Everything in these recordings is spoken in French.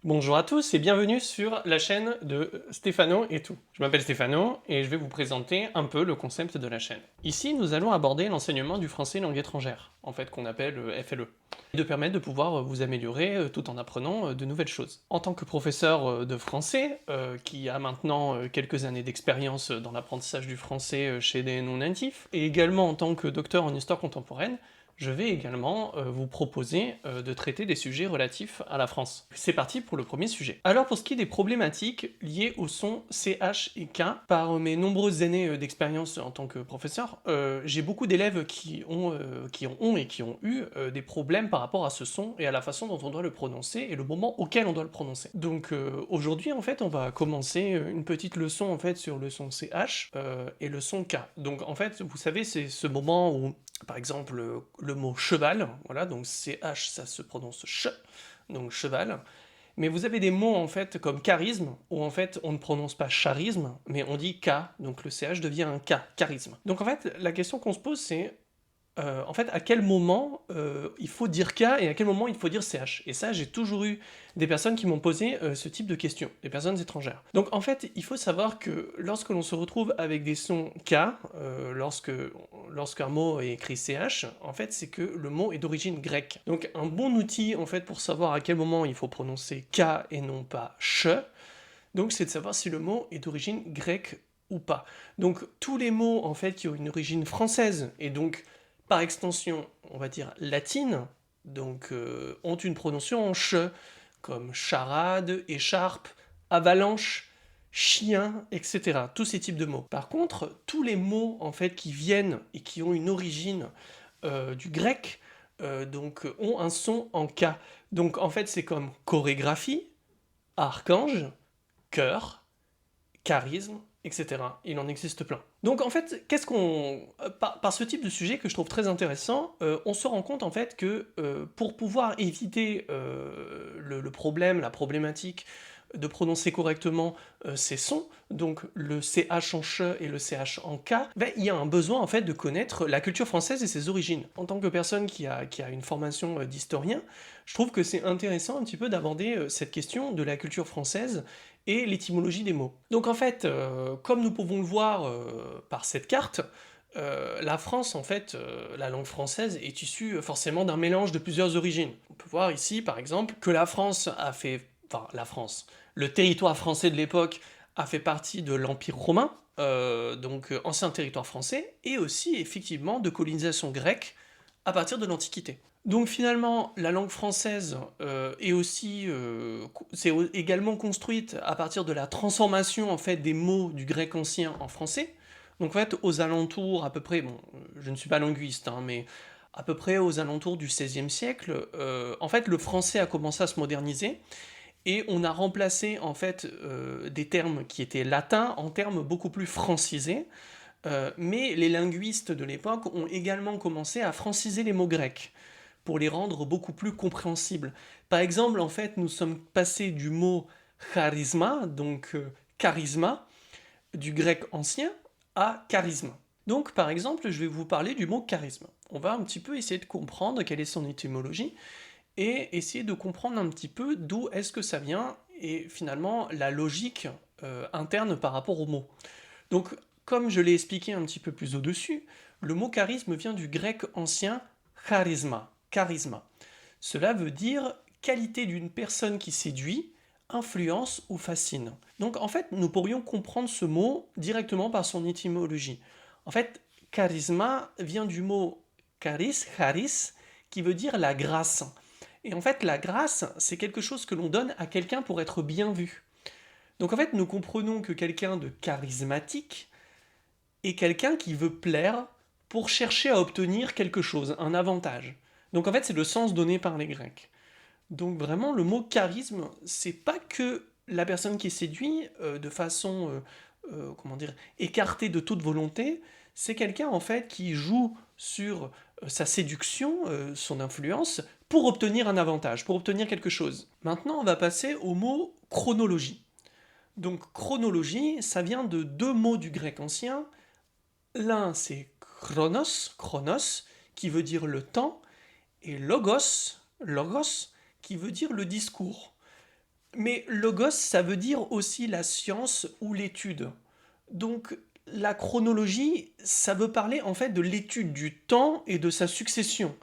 Bonjour à tous et bienvenue sur la chaîne de Stéphano et tout. Je m'appelle Stéphano et je vais vous présenter un peu le concept de la chaîne. Ici, nous allons aborder l'enseignement du français langue étrangère, en fait qu'on appelle FLE, et de permettre de pouvoir vous améliorer tout en apprenant de nouvelles choses. En tant que professeur de français, qui a maintenant quelques années d'expérience dans l'apprentissage du français chez des non-natifs, et également en tant que docteur en histoire contemporaine, je vais également vous proposer de traiter des sujets relatifs à la France. C'est parti pour le premier sujet. Alors pour ce qui est des problématiques liées au son CH et K, par mes nombreuses années d'expérience en tant que professeur, j'ai beaucoup d'élèves qui ont eu des problèmes par rapport à ce son et à la façon dont on doit le prononcer et le moment auquel on doit le prononcer. Donc aujourd'hui en fait on va commencer une petite leçon en fait sur le son CH et le son K. Donc en fait vous savez c'est ce moment où par exemple, le mot cheval, voilà, donc CH, ça se prononce ch, donc cheval. Mais vous avez des mots, en fait, comme charisme, où en fait, on ne prononce pas charisme, mais on dit K, donc le CH devient un K, charisme. Donc en fait, la question qu'on se pose, c'est en fait, à quel moment il faut dire K et à quel moment il faut dire CH. Et ça, j'ai toujours eu des personnes qui m'ont posé ce type de questions, des personnes étrangères. Donc en fait, il faut savoir que lorsque l'on se retrouve avec des sons K, lorsqu'un mot est écrit CH, en fait, c'est que le mot est d'origine grecque. Donc un bon outil, en fait, pour savoir à quel moment il faut prononcer K et non pas ch, donc c'est de savoir si le mot est d'origine grecque ou pas. Donc tous les mots, en fait, qui ont une origine française, et donc par extension, on va dire latine, donc ont une prononciation en ch, comme charade, écharpe, avalanche, chien, etc. Tous ces types de mots. Par contre, tous les mots en fait qui viennent et qui ont une origine du grec, donc ont un son en K. Donc en fait, c'est comme chorégraphie, archange, cœur, charisme, etc. Il en existe plein. Donc en fait, qu'est-ce qu'on... Par ce type de sujet que je trouve très intéressant, on se rend compte en fait que pour pouvoir éviter le problème, la problématique de prononcer correctement ces sons, donc le CH en ch et le CH en K, ben, il y a un besoin en fait de connaître la culture française et ses origines. En tant que personne qui a une formation d'historien, je trouve que c'est intéressant un petit peu d'aborder cette question de la culture française et l'étymologie des mots. Donc en fait, comme nous pouvons le voir par cette carte, la France, en fait, la langue française est issue forcément d'un mélange de plusieurs origines. On peut voir ici, par exemple, que la France a fait... Enfin, la France. Le territoire français de l'époque a fait partie de l'Empire romain, donc ancien territoire français, et aussi, effectivement, de colonisation grecque à partir de l'Antiquité. Donc finalement, la langue française c'est également construite à partir de la transformation en fait des mots du grec ancien en français. Donc en fait, aux alentours à peu près, bon, je ne suis pas linguiste, hein, mais à peu près aux alentours du XVIe siècle, en fait, le français a commencé à se moderniser et on a remplacé en fait des termes qui étaient latins en termes beaucoup plus francisés. Mais les linguistes de l'époque ont également commencé à franciser les mots grecs pour les rendre beaucoup plus compréhensibles. Par exemple, en fait, nous sommes passés du mot charisma, donc charisma, du grec ancien, à charisme. Donc, par exemple, je vais vous parler du mot charisme. On va un petit peu essayer de comprendre quelle est son étymologie et essayer de comprendre un petit peu d'où est-ce que ça vient et finalement la logique interne par rapport au mot. Donc, comme je l'ai expliqué un petit peu plus au-dessus, le mot charisme vient du grec ancien charisma, charisma. Cela veut dire qualité d'une personne qui séduit, influence ou fascine. Donc en fait, nous pourrions comprendre ce mot directement par son étymologie. En fait, charisma vient du mot charis, qui veut dire la grâce. Et en fait, la grâce, c'est quelque chose que l'on donne à quelqu'un pour être bien vu. Donc en fait, nous comprenons que quelqu'un de charismatique est quelqu'un qui veut plaire pour chercher à obtenir quelque chose, un avantage. Donc en fait, c'est le sens donné par les Grecs. Donc vraiment, le mot charisme, c'est pas que la personne qui est séduite de façon, comment dire, écartée de toute volonté, c'est quelqu'un en fait qui joue sur sa séduction, son influence, pour obtenir un avantage, pour obtenir quelque chose. Maintenant, on va passer au mot chronologie. Donc chronologie, ça vient de deux mots du grec ancien. L'un c'est chronos, qui veut dire le temps, et logos, qui veut dire le discours. Mais logos, ça veut dire aussi la science ou l'étude. Donc la chronologie, ça veut parler en fait de l'étude du temps et de sa succession.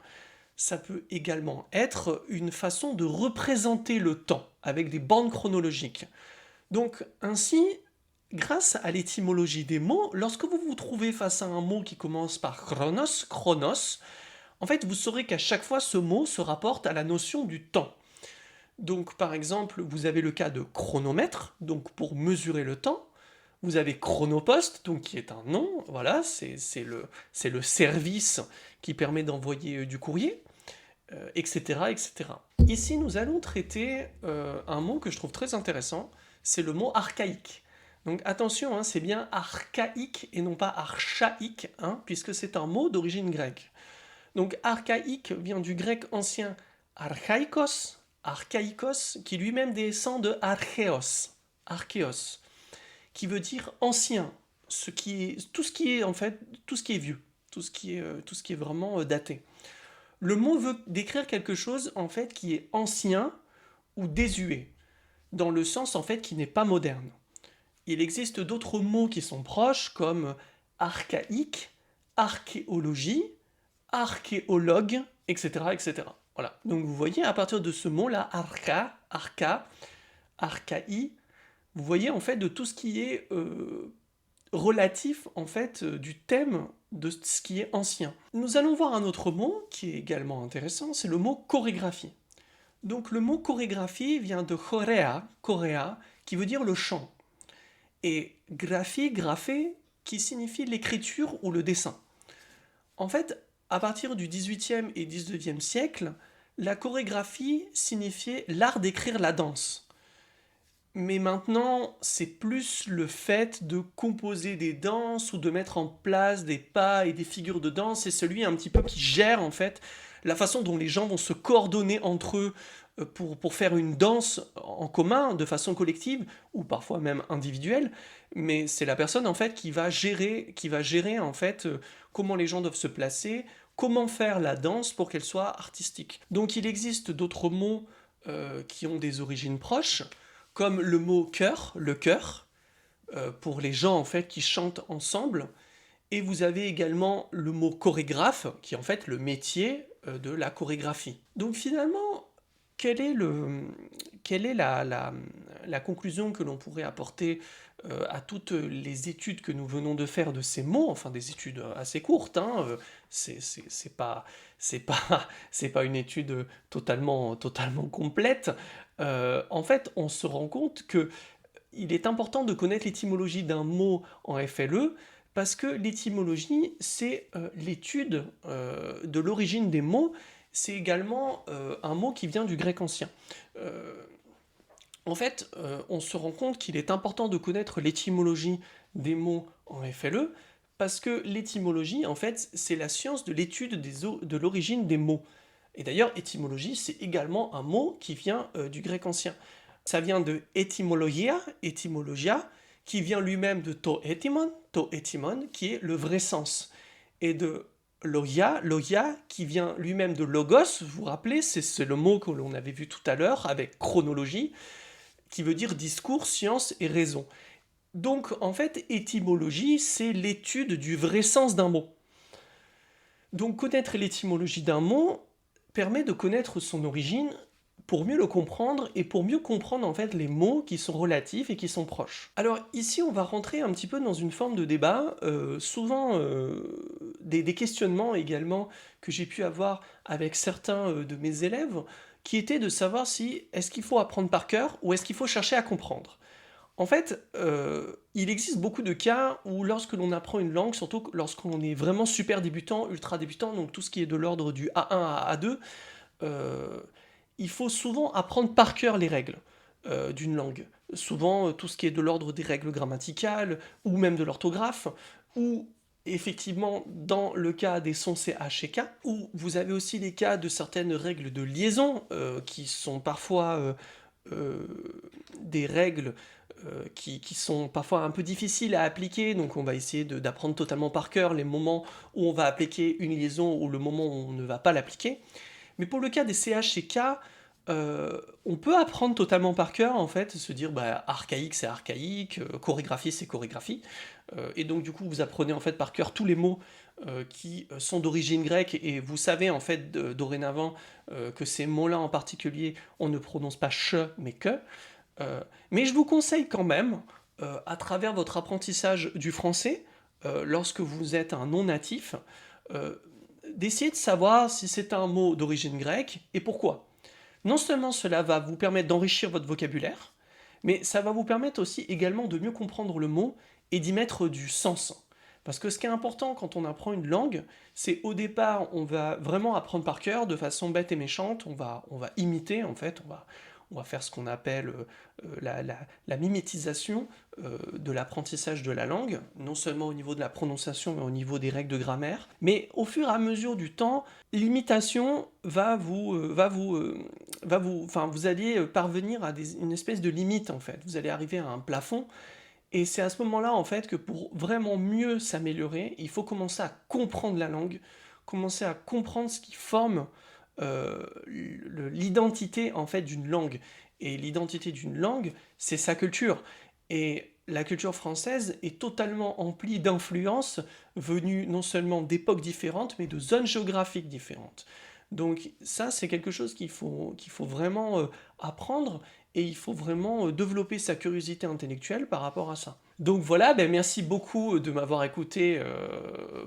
Ça peut également être une façon de représenter le temps avec des bandes chronologiques. Donc ainsi, grâce à l'étymologie des mots, lorsque vous vous trouvez face à un mot qui commence par chronos, chronos, en fait vous saurez qu'à chaque fois ce mot se rapporte à la notion du temps. Donc par exemple, vous avez le cas de chronomètre, donc pour mesurer le temps. Vous avez chronopost, donc qui est un nom, voilà, c'est le service qui permet d'envoyer du courrier, etc., etc. Ici, nous allons traiter un mot que je trouve très intéressant, c'est le mot archaïque. Donc attention, hein, c'est bien archaïque et non pas archaïque, hein, puisque c'est un mot d'origine grecque. Donc archaïque vient du grec ancien archaikos, archaikos, qui lui-même descend de archéos, archéos, qui veut dire ancien, tout ce qui est en fait, tout ce qui est vieux, tout ce qui est vraiment daté. Le mot veut décrire quelque chose en fait qui est ancien ou désuet, dans le sens en fait qui n'est pas moderne. Il existe d'autres mots qui sont proches comme archaïque, archéologie, archéologue, etc., etc. Voilà. Donc vous voyez à partir de ce mot-là, archaï, vous voyez en fait de tout ce qui est relatif en fait du thème de ce qui est ancien. Nous allons voir un autre mot qui est également intéressant, c'est le mot chorégraphie. Donc le mot chorégraphie vient de choréa, qui veut dire le chant. Et graphie, graphé, qui signifie l'écriture ou le dessin. En fait, à partir du XVIIIe et XIXe siècle, la chorégraphie signifiait l'art d'écrire la danse. Mais maintenant, c'est plus le fait de composer des danses ou de mettre en place des pas et des figures de danse. C'est celui un petit peu qui gère en fait la façon dont les gens vont se coordonner entre eux pour faire une danse en commun, de façon collective ou parfois même individuelle. Mais c'est la personne en fait qui va gérer en fait comment les gens doivent se placer, comment faire la danse pour qu'elle soit artistique. Donc il existe d'autres mots qui ont des origines proches comme le mot chœur, le chœur, pour les gens en fait qui chantent ensemble. Et vous avez également le mot chorégraphe, qui est en fait le métier de la chorégraphie. Donc finalement, quelle est la conclusion que l'on pourrait apporter à toutes les études que nous venons de faire de ces mots, enfin des études assez courtes, hein, c'est pas, c'est pas une étude totalement complète. En fait, on se rend compte que il est important de connaître l'étymologie d'un mot en FLE parce que l'étymologie, c'est l'étude de l'origine des mots. C'est également un mot qui vient du grec ancien. Euh, En fait, on se rend compte qu'il est important de connaître l'étymologie des mots en FLE parce que l'étymologie, en fait, c'est la science de l'étude de l'origine des mots. Et d'ailleurs, étymologie, c'est également un mot qui vient du grec ancien. Ça vient de etymologia, qui vient lui-même de to étimon, qui est le vrai sens. Et de logia, qui vient lui-même de logos, vous vous rappelez, c'est le mot que l'on avait vu tout à l'heure avec chronologie, qui veut dire discours, science et raison. Donc, en fait, étymologie, c'est l'étude du vrai sens d'un mot. Donc, connaître l'étymologie d'un mot permet de connaître son origine pour mieux le comprendre et pour mieux comprendre en fait les mots qui sont relatifs et qui sont proches. Alors ici on va rentrer un petit peu dans une forme de débat, souvent des questionnements également que j'ai pu avoir avec certains de mes élèves, qui étaient de savoir si est-ce qu'il faut apprendre par cœur ou est-ce qu'il faut chercher à comprendre. En fait, il existe beaucoup de cas où lorsque l'on apprend une langue, surtout lorsqu'on est vraiment super débutant, ultra débutant, donc tout ce qui est de l'ordre du A1 à A2, euh, il faut souvent apprendre par cœur les règles d'une langue. Souvent, tout ce qui est de l'ordre des règles grammaticales, ou même de l'orthographe, ou effectivement dans le cas des sons CH et K, ou vous avez aussi les cas de certaines règles de liaison, qui sont parfois euh, des règles qui sont parfois un peu difficiles à appliquer, donc on va essayer d'apprendre totalement par cœur les moments où on va appliquer une liaison ou le moment où on ne va pas l'appliquer. Mais pour le cas des CH et K, On peut apprendre totalement par cœur, en fait, se dire, bah, archaïque, c'est archaïque, chorégraphie, c'est chorégraphie. Et donc, du coup, vous apprenez, en fait, par cœur tous les mots qui sont d'origine grecque, et vous savez, en fait, dorénavant, que ces mots-là en particulier, on ne prononce pas che, mais que. Mais je vous conseille quand même, à travers votre apprentissage du français, lorsque vous êtes un non-natif, euh, d'essayer de savoir si c'est un mot d'origine grecque et pourquoi. Non seulement cela va vous permettre d'enrichir votre vocabulaire, mais ça va vous permettre aussi également de mieux comprendre le mot et d'y mettre du sens. Parce que ce qui est important quand on apprend une langue, c'est au départ, on va vraiment apprendre par cœur de façon bête et méchante, on va imiter en fait, on va faire ce qu'on appelle la mimétisation de l'apprentissage de la langue, non seulement au niveau de la prononciation, mais au niveau des règles de grammaire. Mais au fur et à mesure du temps, l'imitation enfin, vous allez parvenir à une espèce de limite en fait. Vous allez arriver à un plafond, et c'est à ce moment-là en fait que pour vraiment mieux s'améliorer, il faut commencer à comprendre la langue, commencer à comprendre ce qui forme l'identité en fait d'une langue. Et l'identité d'une langue, c'est sa culture. Et la culture française est totalement emplie d'influences venues non seulement d'époques différentes, mais de zones géographiques différentes. Donc ça, c'est quelque chose qu'il faut vraiment apprendre, et il faut vraiment développer sa curiosité intellectuelle par rapport à ça. Donc voilà, ben merci beaucoup de m'avoir écouté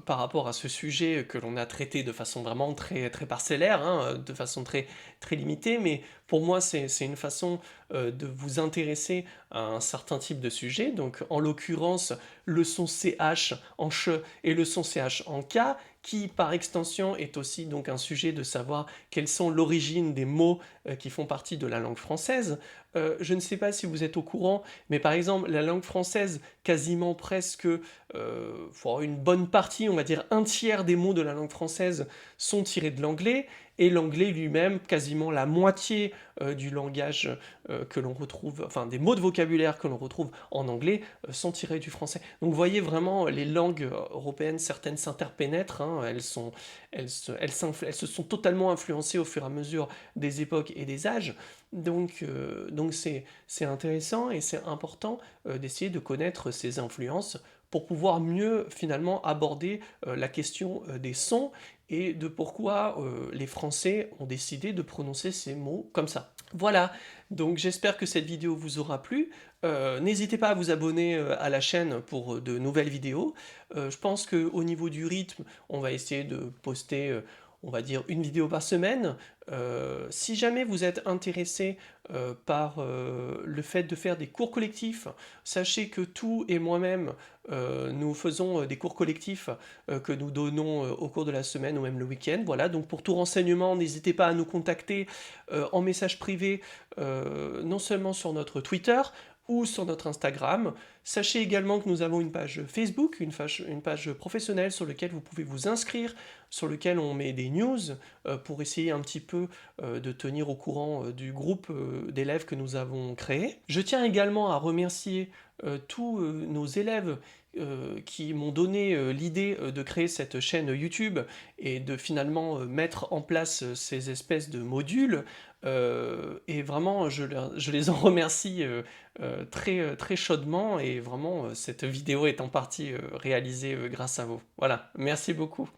par rapport à ce sujet que l'on a traité de façon vraiment très, très parcellaire, hein, de façon très, très limitée, mais pour moi c'est une façon de vous intéresser à un certain type de sujet, donc en l'occurrence le son CH en CH et le son CH en K, qui par extension est aussi donc un sujet de savoir quelles sont l'origine des mots qui font partie de la langue française. Je ne sais pas si vous êtes au courant, mais par exemple, la langue française, quasiment presque une bonne partie, on va dire un tiers des mots de la langue française sont tirés de l'anglais, et l'anglais lui-même, quasiment la moitié du langage que l'on retrouve, enfin des mots de vocabulaire que l'on retrouve en anglais sont tirés du français. Donc vous voyez vraiment, les langues européennes, certaines s'interpénètrent, hein, elles se sont totalement influencées au fur et à mesure des époques et des âges. Donc c'est intéressant et c'est important d'essayer de connaître ces influences pour pouvoir mieux finalement aborder la question des sons et de pourquoi les Français ont décidé de prononcer ces mots comme ça. Voilà, donc j'espère que cette vidéo vous aura plu. N'hésitez pas à vous abonner à la chaîne pour de nouvelles vidéos. Je pense qu'au niveau du rythme, on va essayer de poster, on va dire, une vidéo par semaine. Si jamais vous êtes intéressé par le fait de faire des cours collectifs, sachez que Tout et moi-même, nous faisons des cours collectifs que nous donnons au cours de la semaine ou même le week-end. Voilà, donc pour tout renseignement, n'hésitez pas à nous contacter en message privé, non seulement sur notre Twitter ou sur notre Instagram. Sachez également que nous avons une page Facebook, une page professionnelle sur laquelle vous pouvez vous inscrire, sur laquelle on met des news pour essayer un petit peu de tenir au courant du groupe d'élèves que nous avons créé. Je tiens également à remercier tous nos élèves qui m'ont donné l'idée de créer cette chaîne YouTube et de finalement mettre en place ces espèces de modules. Et vraiment, je les en remercie très, très chaudement, et vraiment, cette vidéo est en partie réalisée grâce à vous. Voilà, merci beaucoup.